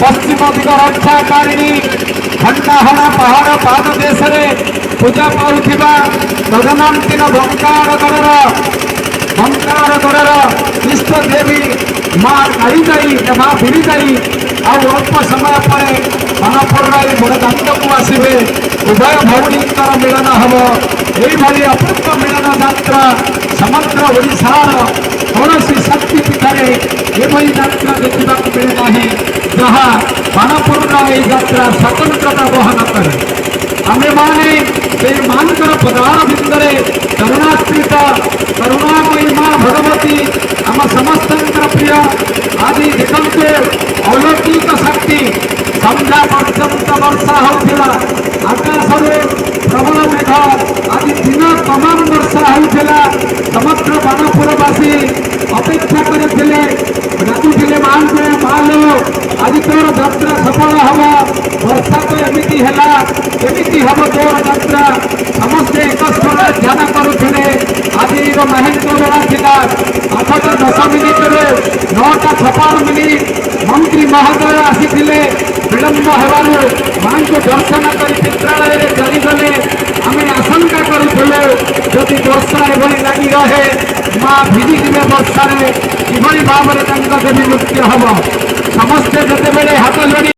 पश्चिम दिग रक्षाकारिणी खंडाहणा पहाड़ पाद देश पूजा पाउथिबा गगनांतिन बंकार इष्ट देवी माँ काईजाई माँ भिड़ीजाई आउ अल्प समय पर मनपुर बड़दांड को आसवे उभय भौणी मिलन हम यही अपूर्व मिलन यात्रा समग्र ओडिशार कौन शक्ति पीठे एभली यात्रा देखा मिले ना जहाँ मनपुर यात्रा स्वतंत्रता बहन करे आमे माने मानकर पदार बिंदरे करुणास्त्रित करुणामयी माँ भगवती आम समस्त प्रिय आदि देखते अलौकिक शक्ति संध्या पर्यंत वर्षा होता आकाश प्रबल मेघ आदि दिन तमाम वर्षा होता समग्र बनपुरवासी अपेक्षा करते डाकुले माँ को मालो आज तोर यात्रा सफल हम वर्षा तो एमती है हम तोर यात्रा समस्ते एक स्वर ध्यान करुले आज महेन्द्र बेला था 8:10 मिनिट्रे 9:56 मंत्री महोदय आसी विलंब होवार माँ को दर्शन कर चित्रालय चलीगले आम आशंका करूँ जदि वर्षा एभली लगी रहे माँ भिजिजे वर्षा कि भाव में देवी नृत्य हम समस्ते जिते हाथ जोड़ी